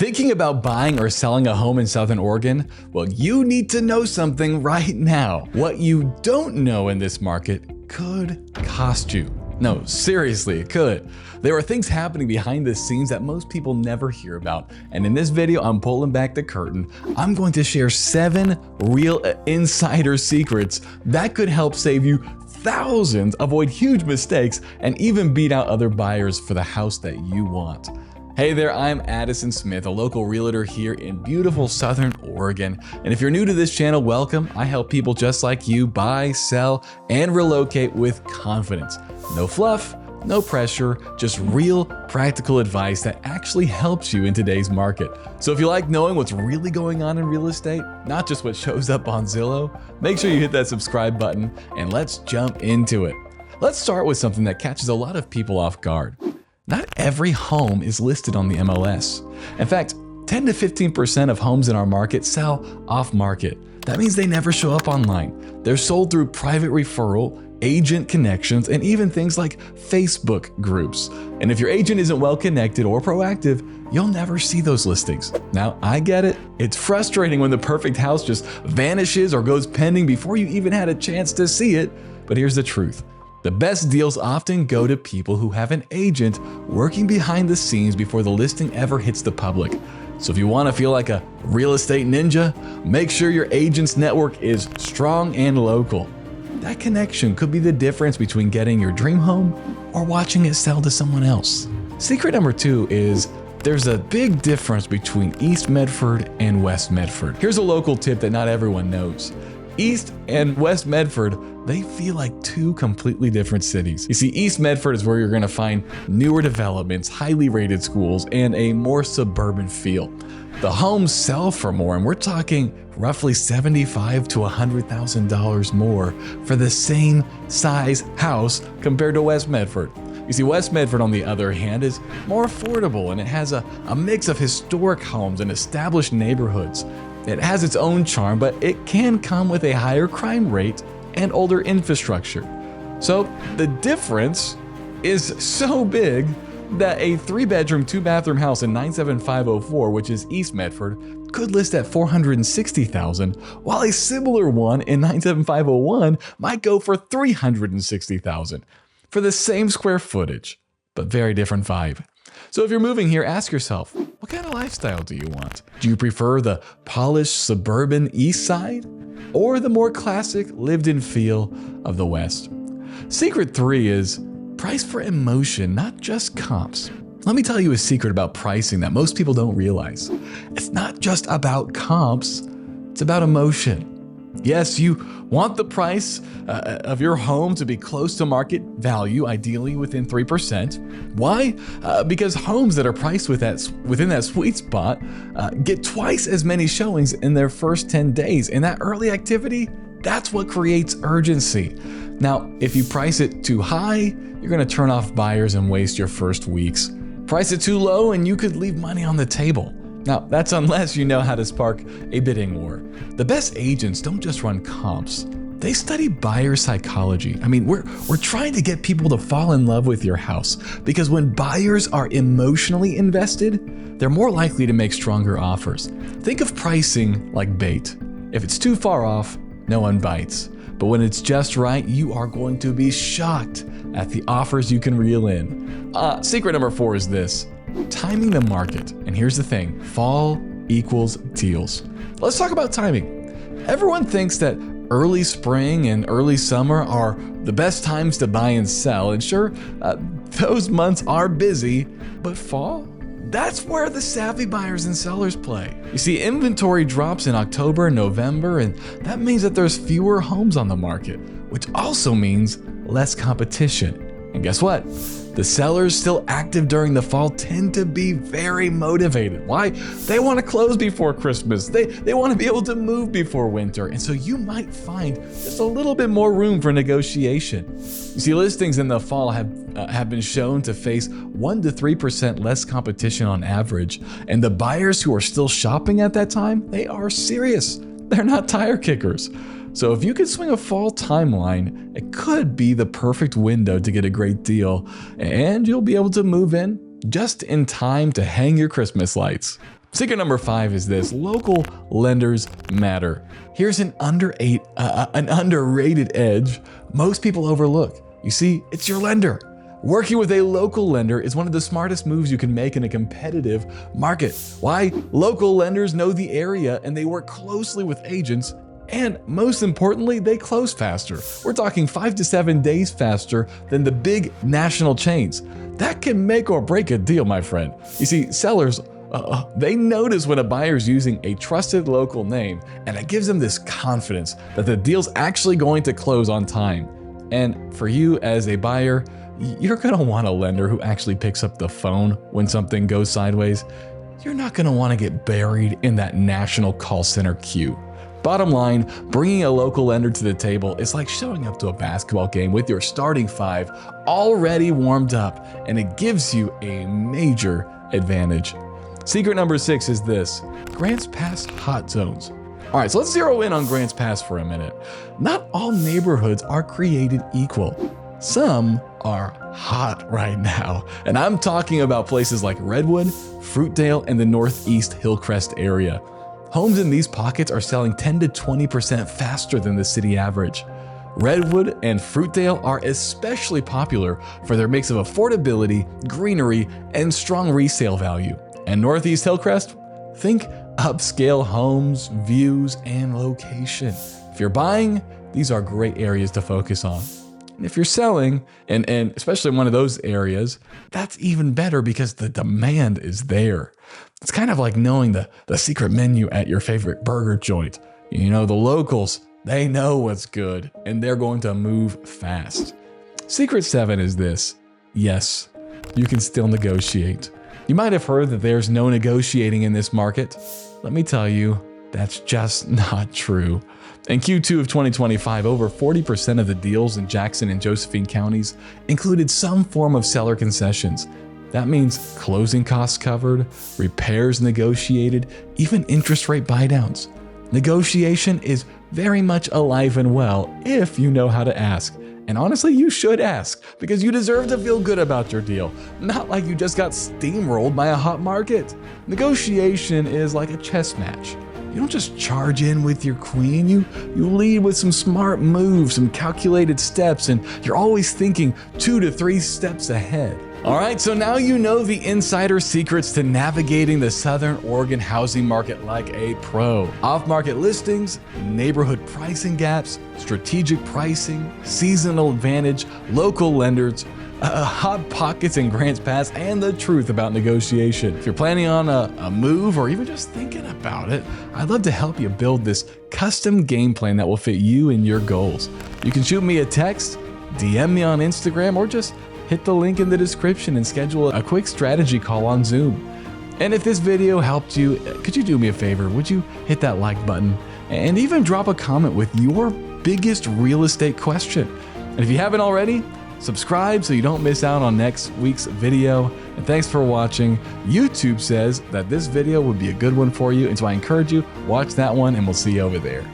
Thinking about buying or selling a home in Southern Oregon? Well, you need to know something right now. What you don't know in this market could cost you. No, seriously, it could. There are things happening behind the scenes that most people never hear about. And in this video, I'm pulling back the curtain. I'm going to share 7 real insider secrets that could help save you thousands, avoid huge mistakes, and even beat out other buyers for the house that you want. Hey there, I'm Addison Smith, a local realtor here in beautiful Southern Oregon. And if you're new to this channel, welcome. I help people just like you buy, sell, and relocate with confidence. No fluff, no pressure, just real practical advice that actually helps you in today's market. So if you like knowing what's really going on in real estate, not just what shows up on Zillow, make sure you hit that subscribe button and let's jump into it. Let's start with something that catches a lot of people off guard. Not every home is listed on the MLS. In fact, 10 to 15% of homes in our market sell off-market. That means they never show up online. They're sold through private referral, agent connections, and even things like Facebook groups. And if your agent isn't well connected or proactive, you'll never see those listings. Now, I get it. It's frustrating when the perfect house just vanishes or goes pending before you even had a chance to see it. But here's the truth. The best deals often go to people who have an agent working behind the scenes before the listing ever hits the public. So if you want to feel like a real estate ninja, make sure your agent's network is strong and local. That connection could be the difference between getting your dream home or watching it sell to someone else. Secret number 2 is there's a big difference between East Medford and West Medford. Here's a local tip that not everyone knows. East and West Medford, they feel like 2 completely different cities. You see, East Medford is where you're gonna find newer developments, highly rated schools, and a more suburban feel. The homes sell for more, and we're talking roughly $75,000 to $100,000 more for the same size house compared to West Medford. You see, West Medford, on the other hand, is more affordable, and it has a mix of historic homes and established neighborhoods. It has its own charm, but it can come with a higher crime rate and older infrastructure. So the difference is so big that a 3-bedroom, 2-bathroom house in 97504, which is East Medford, could list at $460,000, while a similar one in 97501 might go for $360,000 for the same square footage, but very different vibe. So if you're moving here, ask yourself, what kind of lifestyle do you want? Do you prefer the polished suburban East Side or the more classic lived-in feel of the West? Secret 3 is price for emotion, not just comps. Let me tell you a secret about pricing that most people don't realize. It's not just about comps, it's about emotion. Yes, you want the price of your home to be close to market value, ideally within 3%. Why? Because homes that are priced within that sweet spot get twice as many showings in their first 10 days. And that early activity, that's what creates urgency. Now, if you price it too high, you're going to turn off buyers and waste your first weeks. Price it too low and you could leave money on the table. Now, that's unless you know how to spark a bidding war. The best agents don't just run comps. They study buyer psychology. I mean, we're trying to get people to fall in love with your house because when buyers are emotionally invested, they're more likely to make stronger offers. Think of pricing like bait. If it's too far off, no one bites. But when it's just right, you are going to be shocked at the offers you can reel in. Secret number 4 is this. Timing the market. And here's the thing, fall equals deals. Let's talk about timing. Everyone thinks that early spring and early summer are the best times to buy and sell. And sure, those months are busy, but fall? That's where the savvy buyers and sellers play. You see, inventory drops in October and November, and that means that there's fewer homes on the market, which also means less competition. And guess what? The sellers still active during the fall tend to be very motivated. Why? They want to close before Christmas. They want to be able to move before winter. And so you might find just a little bit more room for negotiation. You see, listings in the fall have been shown to face 1 to 3% less competition on average. And the buyers who are still shopping at that time, they are serious. They're not tire kickers. So if you could swing a fall timeline, it could be the perfect window to get a great deal, and you'll be able to move in just in time to hang your Christmas lights. Secret number 5 is this: local lenders matter. Here's an underrated edge most people overlook. You see, it's your lender. Working with a local lender is one of the smartest moves you can make in a competitive market. Why? Local lenders know the area and they work closely with agents, and most importantly, they close faster. We're talking 5 to 7 days faster than the big national chains. That can make or break a deal, my friend. You see, sellers, they notice when a buyer's using a trusted local name, and it gives them this confidence that the deal's actually going to close on time. And for you as a buyer, you're gonna want a lender who actually picks up the phone when something goes sideways. You're not gonna wanna get buried in that national call center queue. Bottom line, bringing a local lender to the table is like showing up to a basketball game with your starting 5 already warmed up, and it gives you a major advantage. Secret number 6 is this: Grants Pass hot zones. All right, so let's zero in on Grants Pass for a minute. Not all neighborhoods are created equal. Some are hot right now, and I'm talking about places like Redwood, Fruitdale, and the Northeast Hillcrest area. Homes in these pockets are selling 10 to 20% faster than the city average. Redwood and Fruitdale are especially popular for their mix of affordability, greenery, and strong resale value. And Northeast Hillcrest? Think upscale homes, views, and location. If you're buying, these are great areas to focus on. And if you're selling, and especially in one of those areas, that's even better because the demand is there. It's kind of like knowing the secret menu at your favorite burger joint. You know, the locals, they know what's good, and they're going to move fast. Secret 7 is this: yes, you can still negotiate. You might have heard that there's no negotiating in this market. Let me tell you, that's just not true. In Q2 of 2025, over 40% of the deals in Jackson and Josephine counties included some form of seller concessions. That means closing costs covered, repairs negotiated, even interest rate buydowns. Negotiation is very much alive and well if you know how to ask. And honestly, you should ask, because you deserve to feel good about your deal, not like you just got steamrolled by a hot market. Negotiation is like a chess match. You don't just charge in with your queen, you lead with some smart moves, some calculated steps, and you're always thinking 2 to 3 steps ahead. All right, so now you know the insider secrets to navigating the Southern Oregon housing market like a pro. Off-market listings, neighborhood pricing gaps, strategic pricing, seasonal advantage, local lenders, hot pockets and Grants Pass, and the truth about negotiation. If you're planning on a move or even just thinking about it, I'd love to help you build this custom game plan that will fit you and your goals. You can shoot me a text, DM me on Instagram, or just hit the link in the description and schedule a quick strategy call on Zoom. And if this video helped you, could you do me a favor? Would you hit that like button and even drop a comment with your biggest real estate question? And if you haven't already, subscribe so you don't miss out on next week's video. And thanks for watching. YouTube says that this video would be a good one for you, and so I encourage you, watch that one and we'll see you over there.